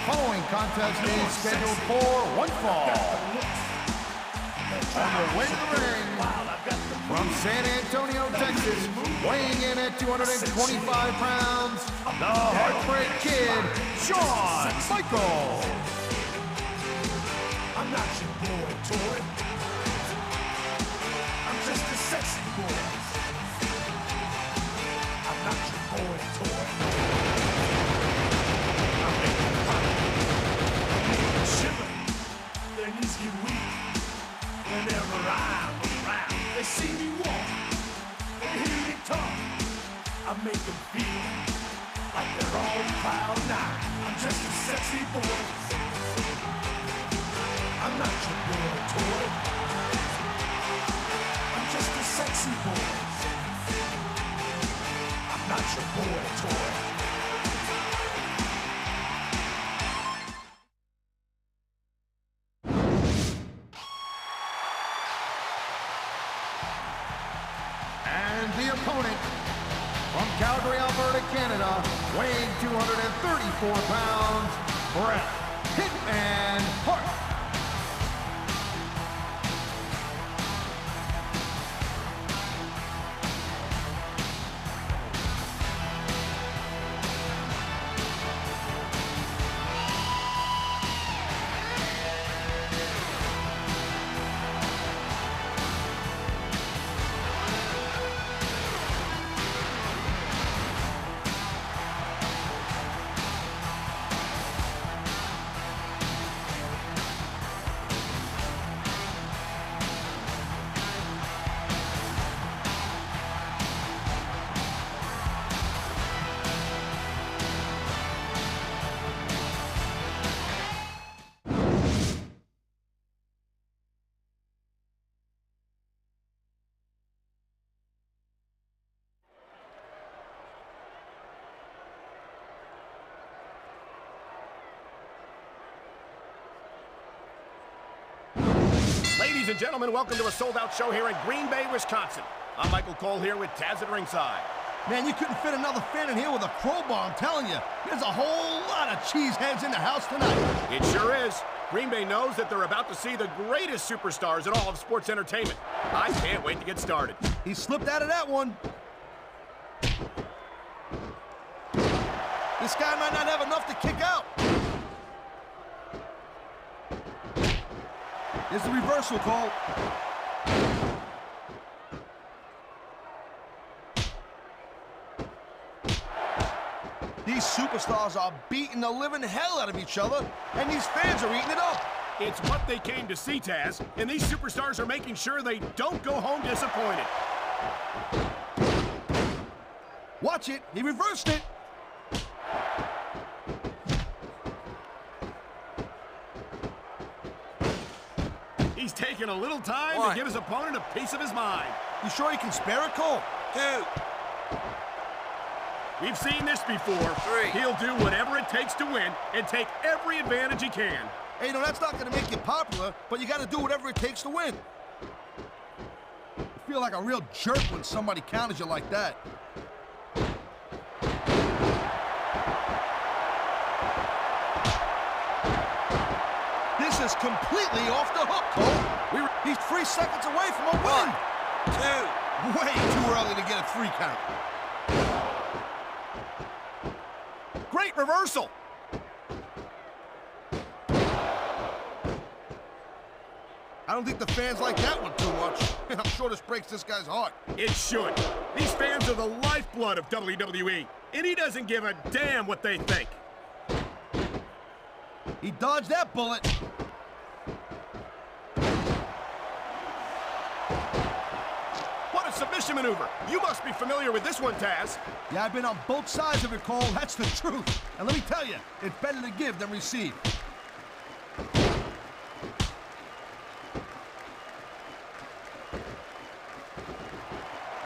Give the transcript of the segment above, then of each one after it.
following contest is scheduled for one fall. On the way to the ring, from San Antonio, Texas, weighing in at 225 pounds, the Heartbreak Kid, Shawn Michaels. I'm not your boy, toy. I'm just a sexy boy. I'm not your boy, toy. I make them pop. I make them shiver. Their knees get weak. Whenever I'm around, they see me walk. They hear me talk. I make them feel like they're on cloud nine. I'm just a sexy boy. I'm not your boy, toy. I'm just a sexy boy. I'm not your boy, toy. And the opponent, from Calgary, Alberta, Canada, weighing 234 pounds, Bret HITMAN Hart. Ladies and gentlemen, welcome to a sold-out show here in Green Bay, Wisconsin. I'm Michael Cole here with Taz at ringside. Man, you couldn't fit another fan in here with a crowbar, I'm telling you. There's a whole lot of cheeseheads in the house tonight. It sure is. Green Bay knows that they're about to see the greatest superstars in all of sports entertainment. I can't wait to get started. He slipped out of that one. This guy might not have enough to kick out. Here's the reversal call. These superstars are beating the living hell out of each other, and these fans are eating it up. It's what they came to see, Taz, and these superstars are making sure they don't go home disappointed. Watch it. He reversed it. He's taking a little time to give his opponent a piece of his mind. You sure he can spare it, Cole? 2. We've seen this before. 3. He'll do whatever it takes to win and take every advantage he can. Hey, no, that's not going to make you popular, but you got to do whatever it takes to win. You feel like a real jerk when somebody counters you like that. This is completely off the hook, Cole. He's 3 seconds away from a win. 1, 2. Way too early to get a 3 count. Great reversal. I don't think the fans like that one too much. I'm sure this breaks this guy's heart. It should. These fans are the lifeblood of WWE, and he doesn't give a damn what they think. He dodged that bullet. What a submission maneuver. You must be familiar with this one, Taz. Yeah, I've been on both sides of it, Cole. That's the truth. And let me tell you, it's better to give than receive.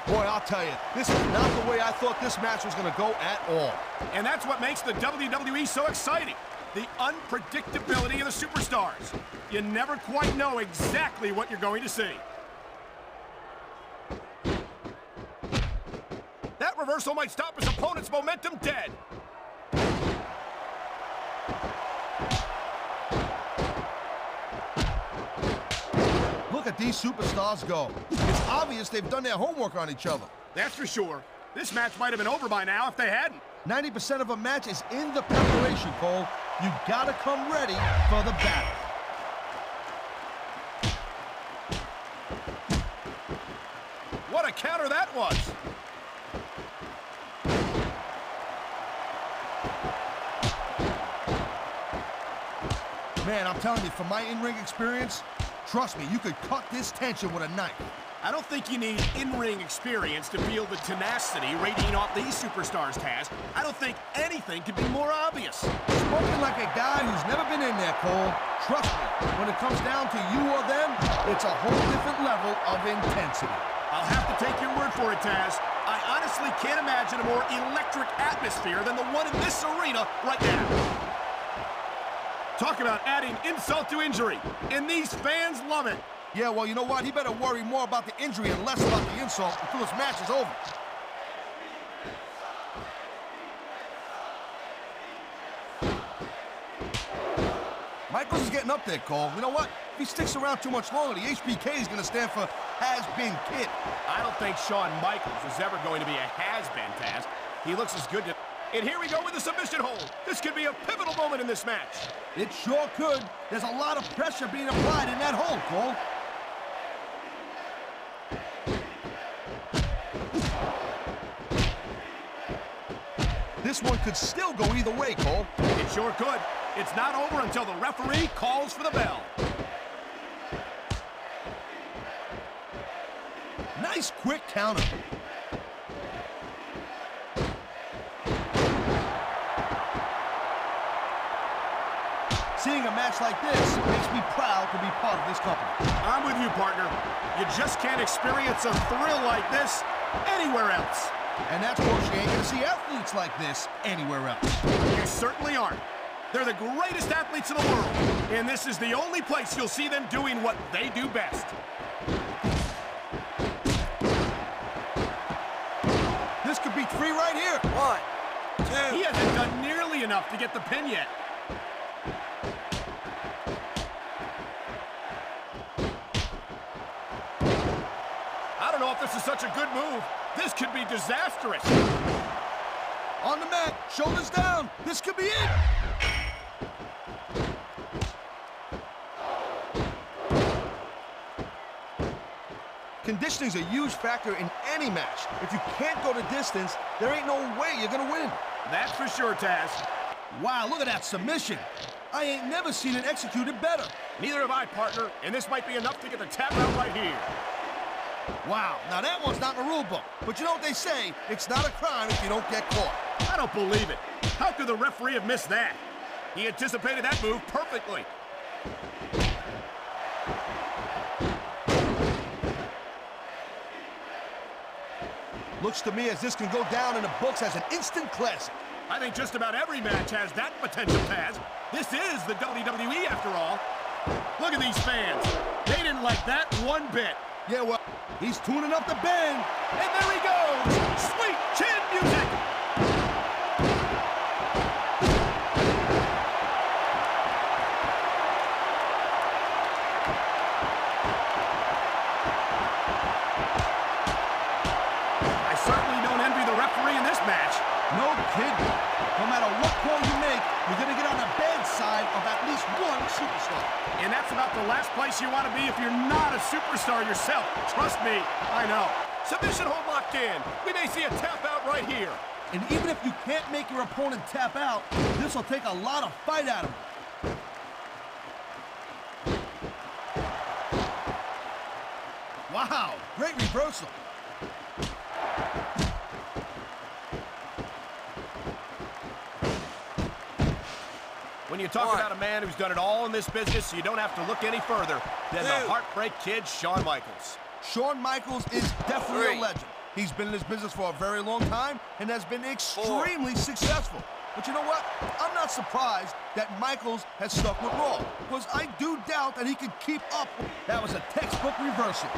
Boy, I'll tell you, this is not the way I thought this match was going to go at all. And that's what makes the WWE so exciting. The unpredictability of the superstars. You never quite know exactly what you're going to see. That reversal might stop his opponent's momentum dead. these superstars go. It's obvious they've done their homework on each other. That's for sure. This match might have been over by now if they hadn't. 90% of a match is in the preparation, Cole. You gotta come ready for the battle. What a counter that was! Man, I'm telling you, from my in-ring experience, trust me, you could cut this tension with a knife. I don't think you need in-ring experience to feel the tenacity radiating off these superstars, Taz. I don't think anything could be more obvious. Spoken like a guy who's never been in there, Cole. Trust me, when it comes down to you or them, it's a whole different level of intensity. I'll have to take your word for it, Taz. I honestly can't imagine a more electric atmosphere than the one in this arena right now. Talk about adding insult to injury, and these fans love it. Yeah, well, you know what? He better worry more about the injury and less about the insult until this match is over. Michaels is getting up there, Cole. You know what? If he sticks around too much longer, the HBK is going to stand for has-been kid. I don't think Shawn Michaels is ever going to be a has-been, Taz. He looks as good to... And here we go with the submission hold. This could be a pivotal moment in this match. It sure could. There's a lot of pressure being applied in that hold, Cole. This one could still go either way, Cole. It sure could. It's not over until the referee calls for the bell. Nice quick counter. Seeing a match like this makes me proud to be part of this company. I'm with you, partner. You just can't experience a thrill like this anywhere else. And that's because you ain't gonna see athletes like this anywhere else. You certainly aren't. They're the greatest athletes in the world, and this is the only place you'll see them doing what they do best. This could be 3 right here. 1, 2. He hasn't done nearly enough to get the pin yet. I don't know if this is such a good move. This could be disastrous. On the mat, shoulders down. This could be it. Conditioning's a huge factor in any match. If you can't go the distance, there ain't no way you're gonna win. That's for sure, Taz. Wow, look at that submission. I ain't never seen it executed better. Neither have I, partner, and this might be enough to get the tap out right here. Wow, now that one's not in the rule book. But you know what they say, it's not a crime if you don't get caught. I don't believe it. How could the referee have missed that? He anticipated that move perfectly. Looks to me as this can go down in the books as an instant classic. I think just about every match has that potential, Taz. This is the WWE, after all. Look at these fans. They didn't like that one bit. Yeah, well, he's tuning up the band. And there he goes! Sweet chin music! I certainly don't envy the referee in this match. No kidding. No matter what call you make, you're going to get on the bad side of at least one superstar. And that's about the last place you want to be if you're not a superstar yourself. Trust me, I know. Submission hold locked in. We may see a tap out right here. And even if you can't make your opponent tap out, this will take a lot of fight out of him. Wow, great reversal. When you talk about a man who's done it all in this business, you don't have to look any further than the Heartbreak Kid, Shawn Michaels. Shawn Michaels is definitely a legend. He's been in this business for a very long time and has been extremely successful. But you know what? I'm not surprised that Michaels has stuck with Raw, because I do doubt that he could keep up. That was a textbook reversal.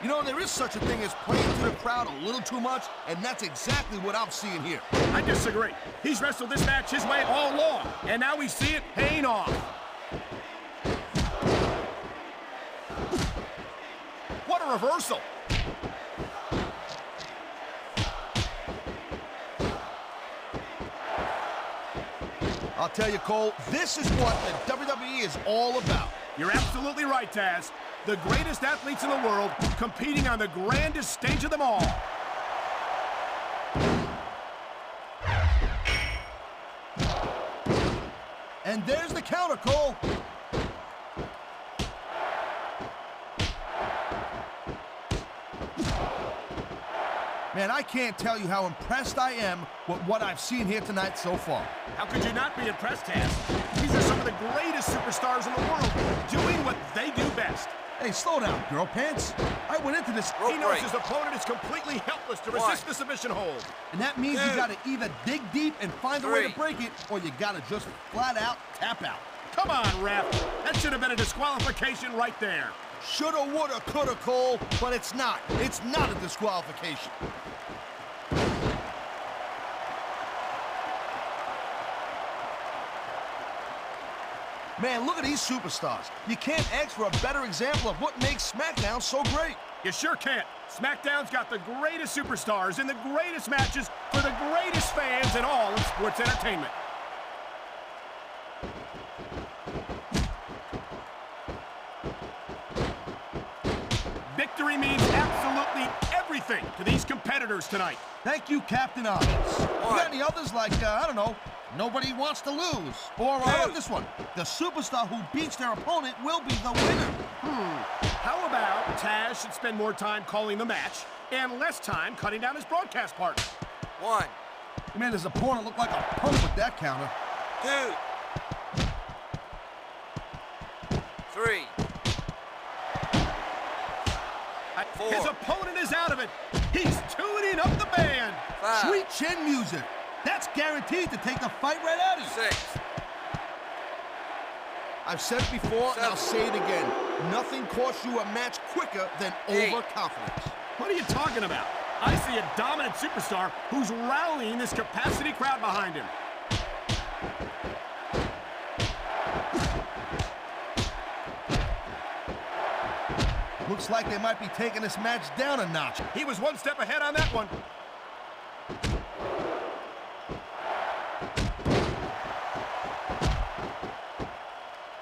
You know, there is such a thing as playing to the crowd a little too much, and that's exactly what I'm seeing here. I disagree. He's wrestled this match his way all along, and now we see it paying off. a reversal. I'll tell you, Cole, this is what the WWE is all about. You're absolutely right, Taz. The greatest athletes in the world competing on the grandest stage of them all. And there's the counter, Cole. Man, I can't tell you how impressed I am with what I've seen here tonight so far. How could you not be impressed, Taz? These are some of the greatest superstars in the world doing what they do best. Hey, slow down, girl pants. I went into this. He knows his opponent is completely helpless to resist the submission hold. And that means you gotta either dig deep and find a way to break it, or you gotta just flat out tap out. Come on, ref. That should have been a disqualification right there. Shoulda, woulda, coulda, Cole, but it's not. It's not a disqualification. Man, look at these superstars. You can't ask for a better example of what makes SmackDown so great. You sure can't. SmackDown's got the greatest superstars in the greatest matches for the greatest fans in all of sports entertainment. Victory means absolutely everything to these competitors tonight. Thank you, Captain Obvious. You got any others like, I don't know, nobody wants to lose? Or how about this one? The superstar who beats their opponent will be the winner. How about Taz should spend more time calling the match and less time cutting down his broadcast partner? 1, Man, his opponent looked like a punk with that counter. 2, 3, 4. His opponent is out of it. He's tuning up the band. 5, Sweet chin music. That's guaranteed to take the fight right out of you. 6. I've said it before, and I'll 7. say it again. Nothing costs you a match quicker than 8. overconfidence. What are you talking about? I see a dominant superstar who's rallying this capacity crowd behind him. Looks like they might be taking this match down a notch. He was one step ahead on that one.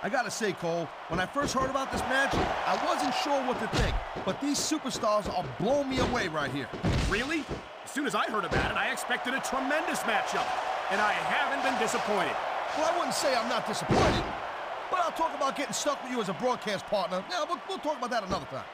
I gotta say, Cole, when I first heard about this match, I wasn't sure what to think, but these superstars are blowing me away right here. Really? As soon as I heard about it, I expected a tremendous matchup, and I haven't been disappointed. Well, I wouldn't say I'm not disappointed, but I'll talk about getting stuck with you as a broadcast partner. Yeah, we'll talk about that another time.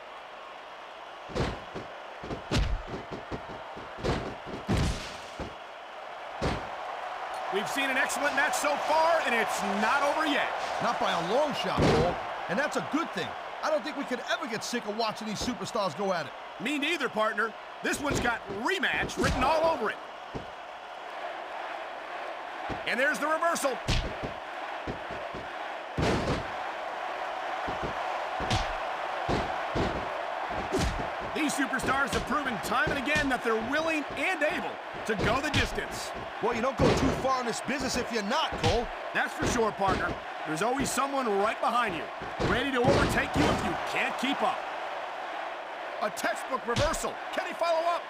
We've seen an excellent match so far, and it's not over yet. Not by a long shot, Cole, and that's a good thing. I don't think we could ever get sick of watching these superstars go at it. Me neither, partner. This one's got rematch written all over it. And there's the reversal. These superstars have proven time and again that they're willing and able to go the distance. Well, you don't go too far in this business if you're not, Cole. That's for sure, partner. There's always someone right behind you, ready to overtake you if you can't keep up. A textbook reversal. Can he follow up?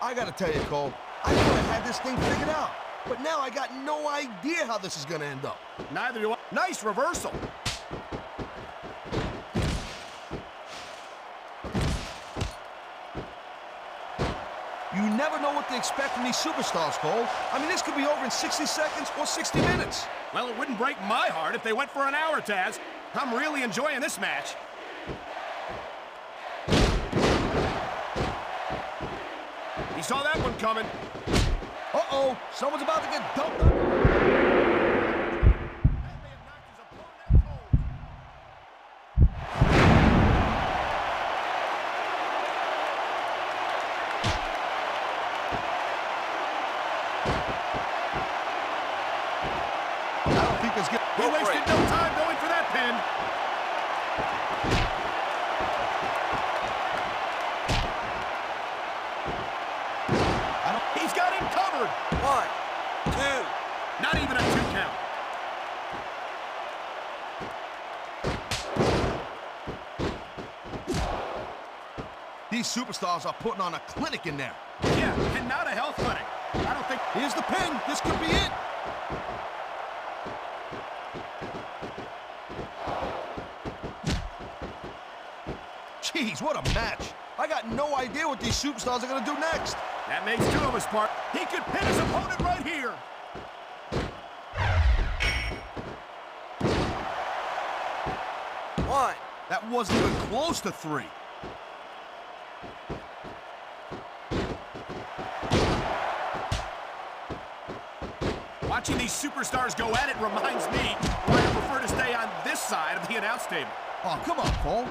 I gotta tell you, Cole, I thought I had this thing figured out, but now I got no idea how this is gonna end up. Neither do I. Nice reversal. You never know what to expect from these superstars, Cole. I mean, this could be over in 60 seconds or 60 minutes. Well, it wouldn't break my heart if they went for an hour, Taz. I'm really enjoying this match. He saw that one coming. Uh-oh, someone's about to get dumped on. He wasted no time going for that pin. He's got him covered. 1, 2. Not even a 2 count. These superstars are putting on a clinic in there. Yeah, and not a health clinic. I don't think... Here's the pin. This could be it. Jeez, what a match. I got no idea what these superstars are going to do next. That makes two of us, Bart. He could pin his opponent right here. One. That wasn't even close to 3. Watching these superstars go at it reminds me why I prefer to stay on this side of the announce table. Oh, come on, Cole.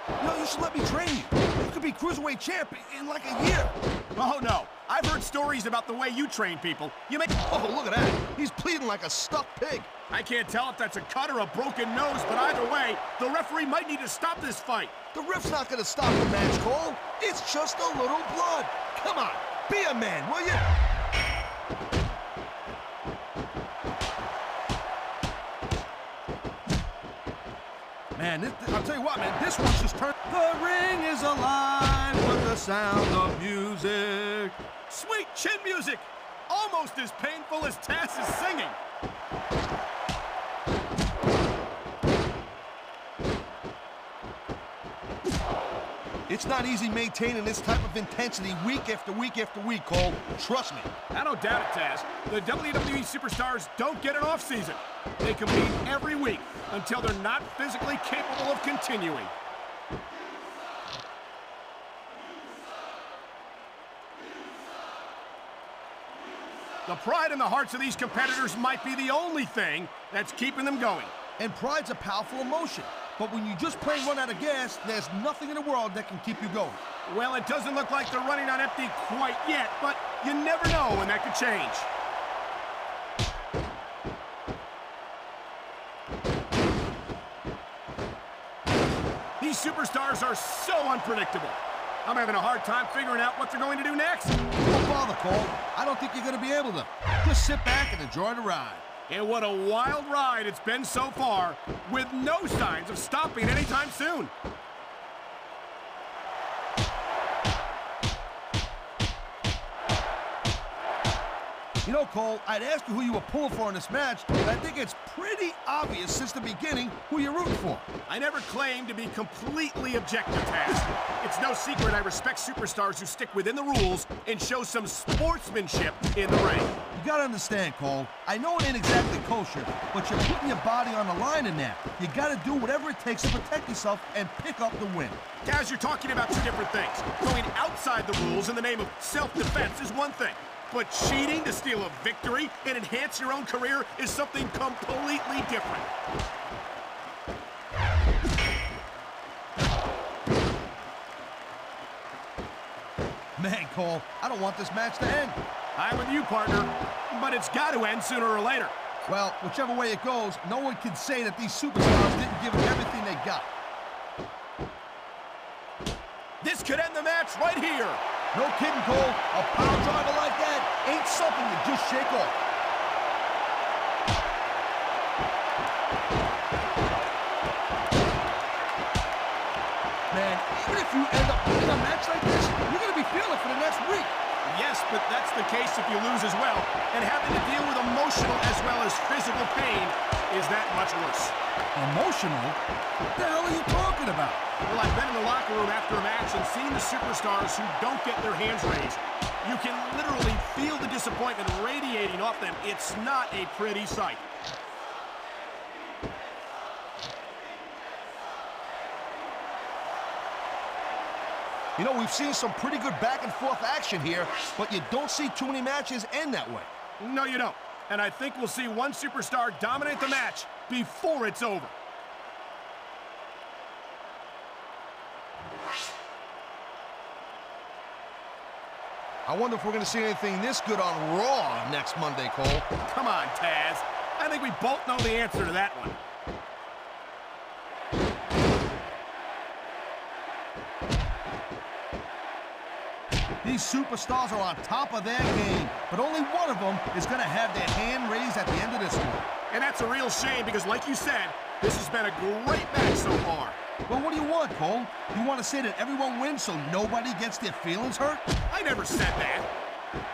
You know, you should let me train you. You could be Cruiserweight champ in like a year. Oh, no. I've heard stories about the way you train people. You make... Oh, look at that. He's pleading like a stuck pig. I can't tell if that's a cut or a broken nose, but either way, the referee might need to stop this fight. The ref's not going to stop the match, Cole. It's just a little blood. Come on, be a man, will you? Man, I'll tell you what, man, this one's just turned. The ring is alive with the sound of music. Sweet chin music! Almost as painful as Taz is singing. It's not easy maintaining this type of intensity week after week after week, Cole. Trust me. I don't doubt it, Taz. The WWE superstars don't get an off-season. They compete every week until they're not physically capable of continuing. The pride in the hearts of these competitors might be the only thing that's keeping them going. And pride's a powerful emotion. But when you just plain run out of gas, there's nothing in the world that can keep you going. Well, it doesn't look like they're running on empty quite yet, but you never know when that could change. These superstars are so unpredictable. I'm having a hard time figuring out what they're going to do next. Don't bother, Cole. I don't think you're going to be able to. Just sit back and enjoy the ride. And what a wild ride it's been so far, with no signs of stopping anytime soon. You know, Cole, I'd ask you who you were pulling for in this match, but I think it's pretty obvious since the beginning who you're rooting for. I never claimed to be completely objective, Taz. It's no secret I respect superstars who stick within the rules and show some sportsmanship in the ring. You gotta understand, Cole, I know it ain't exactly kosher, but you're putting your body on the line in there. You gotta do whatever it takes to protect yourself and pick up the win. Taz, you're talking about two different things. Going outside the rules in the name of self-defense is one thing. But cheating to steal a victory and enhance your own career is something completely different. Man, Cole, I don't want this match to end. I'm with you, partner, but it's got to end sooner or later. Well, whichever way it goes, no one can say that these superstars didn't give it everything they got. This could end the match right here. No kidding, Cole. A power driver like that ain't something to just shake off. Man, even if you end up winning a match like this, you're going to be feeling it for the next week. Yes, but that's the case if you lose as well. And having to deal with emotional as well as physical pain is that much worse. Emotional? What the hell are you talking about? Well, I've been in the locker room after a match and seen the superstars who don't get their hands raised. You can literally feel the disappointment radiating off them. It's not a pretty sight. You know, we've seen some pretty good back-and-forth action here, but you don't see too many matches end that way. No, you don't. And I think we'll see one superstar dominate the match before it's over. I wonder if we're going to see anything this good on Raw next Monday, Cole. Come on, Taz. I think we both know the answer to that one. These superstars are on top of their game, but only one of them is going to have their hand raised at the end of this one. And that's a real shame because, like you said, this has been a great match so far. Well, what do you want, Cole? You want to say that everyone wins so nobody gets their feelings hurt? I never said that.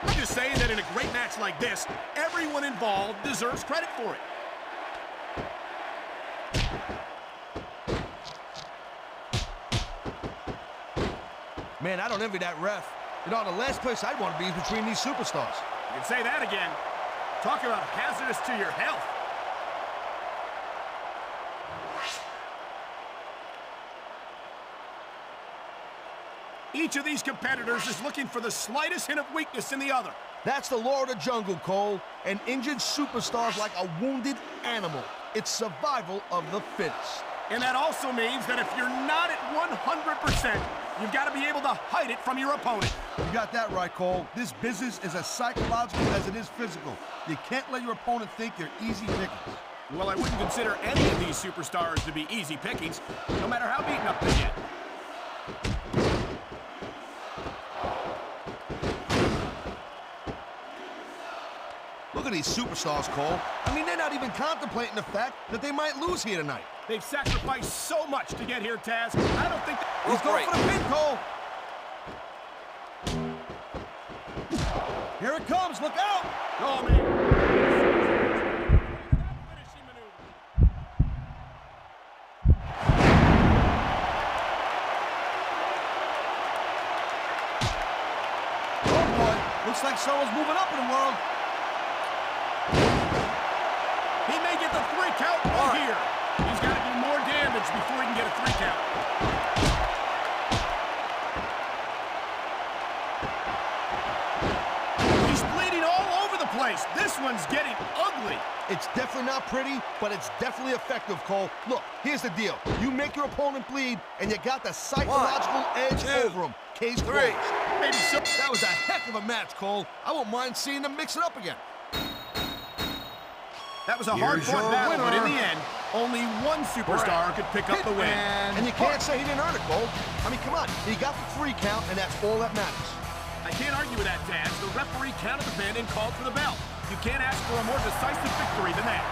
I'm just saying that in a great match like this, everyone involved deserves credit for it. Man, I don't envy that ref. You know, the last place I'd want to be is between these superstars. You can say that again. Talk about hazardous to your health. Each of these competitors is looking for the slightest hint of weakness in the other. That's the law of the jungle, Cole. An injured superstar is like a wounded animal. It's survival of the fittest. And that also means that if you're not at 100%, you've got to be able to hide it from your opponent. You got that right, Cole. This business is as psychological as it is physical. You can't let your opponent think you're easy pickings. Well, I wouldn't consider any of these superstars to be easy pickings, no matter how beaten up they get. Look at these superstars, Cole. I mean, they're not even contemplating the fact that they might lose here tonight. They've sacrificed so much to get here, Taz. I don't think that... He's going for the pin, Cole. Here it comes. Look out. Oh, man. Finishing maneuver. Oh, boy. Looks like someone's moving up in the world. He may get the 3 count right here. He's got to do more damage before he can get a 3 count. He's bleeding all over the place. This one's getting ugly. It's definitely not pretty, but it's definitely effective, Cole. Look, here's the deal. You make your opponent bleed, and you got the psychological edge over him. Case closed. Maybe so. That was a heck of a match, Cole. I won't mind seeing them mix it up again. That was a hard-fought battle, but in the end, only one superstar could pick up the win. And you can't say he didn't earn it, Cole. I mean, come on. He got the 3 count, and that's all that matters. I can't argue with that, Taz. The referee counted the pin and called for the bell. You can't ask for a more decisive victory than that.